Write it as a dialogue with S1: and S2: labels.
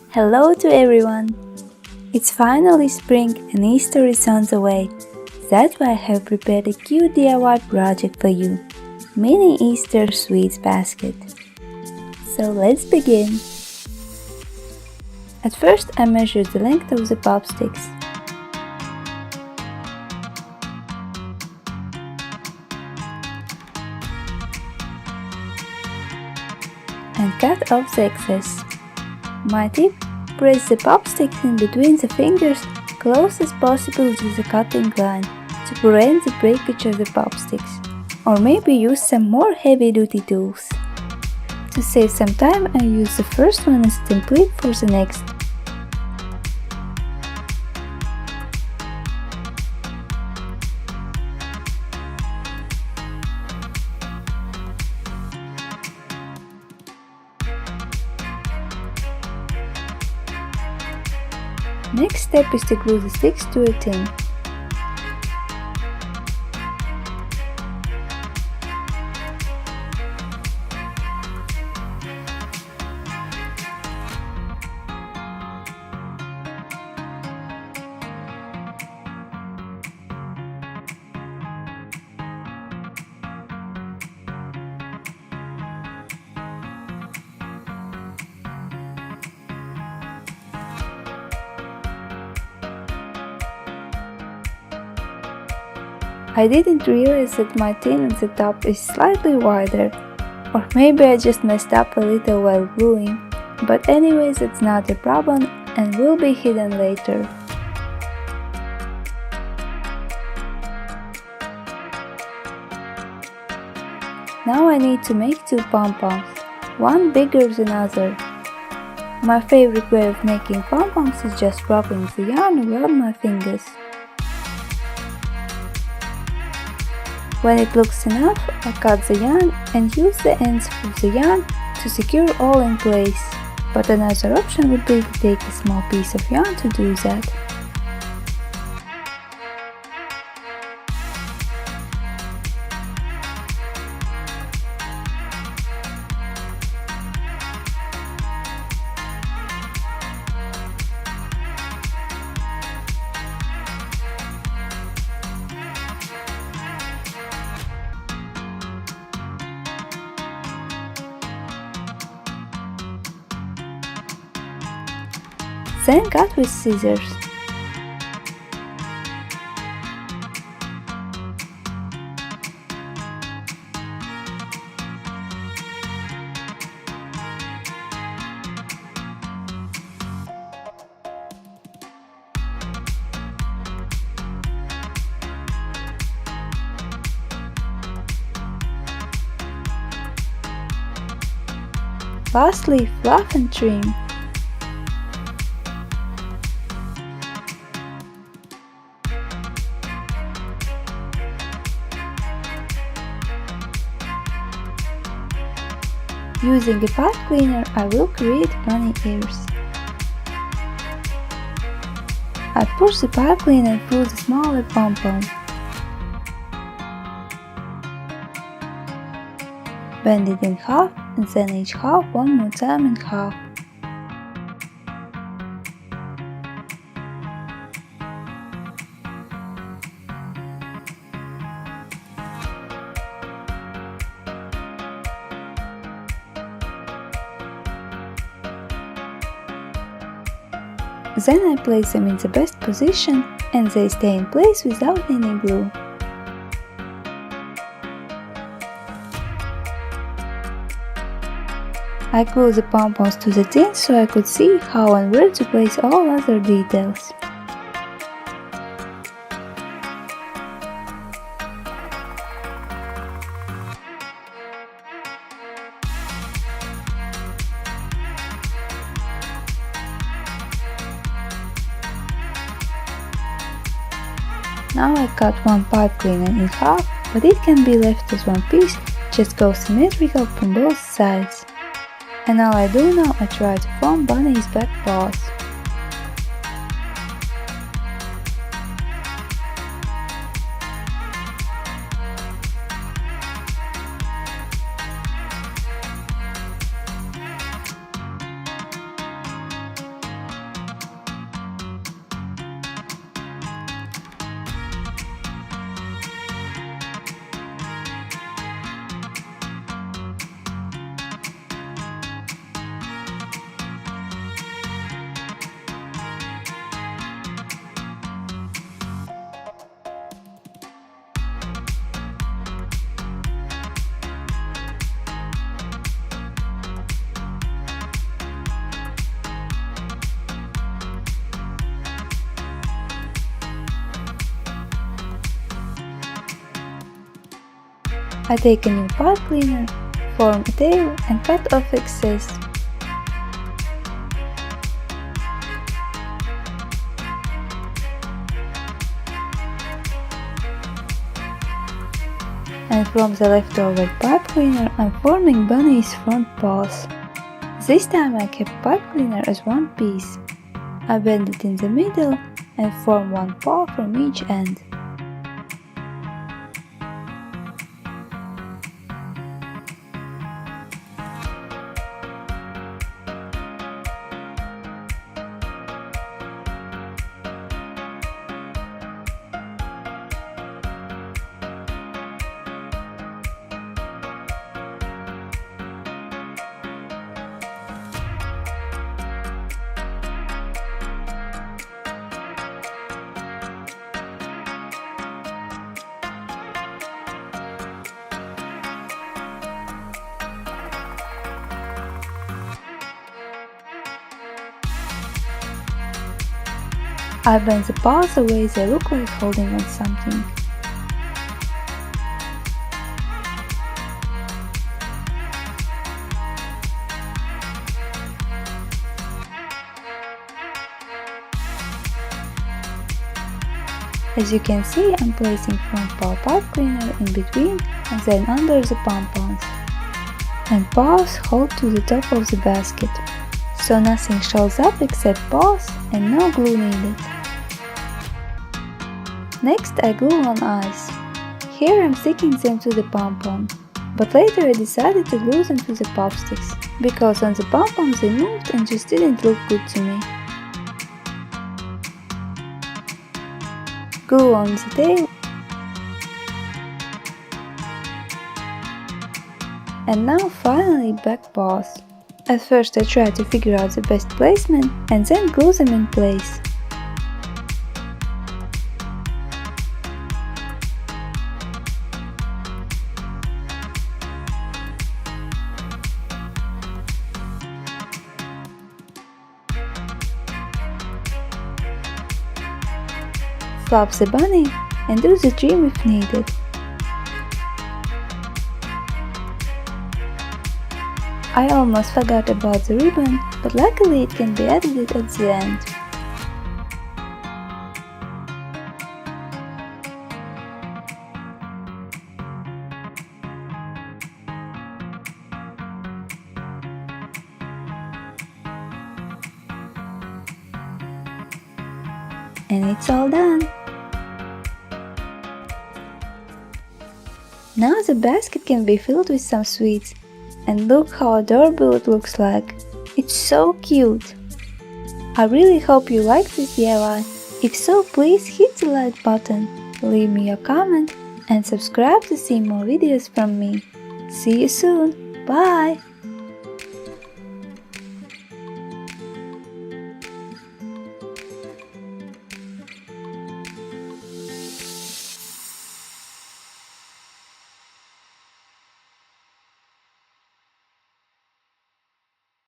S1: Hello to everyone! It's finally spring and Easter is on the way. That's why I have prepared a cute DIY project for you. Mini Easter sweets basket. So let's begin. At first I measured the length of the pop sticks. And cut off the excess. My tip: press the pop sticks in between the fingers close as possible to the cutting line to prevent the breakage of the pop sticks, or maybe use some more heavy-duty tools. To save some time, I use the first one as a template for the next. Next step is to glue the sticks to a tin. I didn't realize that my tin at the top is slightly wider, or maybe I just messed up a little while gluing, but anyways it's not a problem and will be hidden later. Now I need to make two pom-poms, one bigger than other. My favorite way of making pom-poms is just wrapping the yarn around my fingers. When it looks enough, I cut the yarn and use the ends of the yarn to secure all in place, but another option would be to take a small piece of yarn to do that. Then cut with scissors. Lastly, fluff and trim. Using a pipe cleaner, I will create bunny ears. I push the pipe cleaner through the smaller pom-pom. Bend it in half and then each half one more time in half. Then I place them in the best position and they stay in place without any glue. I glued the pom-poms to the tin so I could see how and where to place all other details. Now I cut one pipe cleaner in half, but it can be left as one piece, just go symmetrical from both sides. And all I do now, I try to form bunny's back paws. I take a new pipe cleaner, form a tail and cut off excess. And from the leftover pipe cleaner I'm forming Bunny's front paws. This time I kept pipe cleaner as one piece. I bend it in the middle and form one paw from each end. I bend the paws away, they look like holding on something. As you can see, I'm placing front paw pipe cleaner in between and then under the pompons. And paws hold to the top of the basket, so nothing shows up except paws and no glue needed. Next I glue on eyes. Here I'm sticking them to the pompon, but later I decided to glue them to the popsticks, because on the pompons they moved and just didn't look good to me. Glue on the tail. And now finally back paws. At first I try to figure out the best placement and then glue them in place. Flap the bunny and do the trim if needed. I almost forgot about the ribbon, but luckily it can be added at the end. And it's all done! Now the basket can be filled with some sweets. And look how adorable it looks like. It's so cute! I really hope you liked this DIY. If so, please hit the like button, leave me a comment and subscribe to see more videos from me. See you soon! Bye!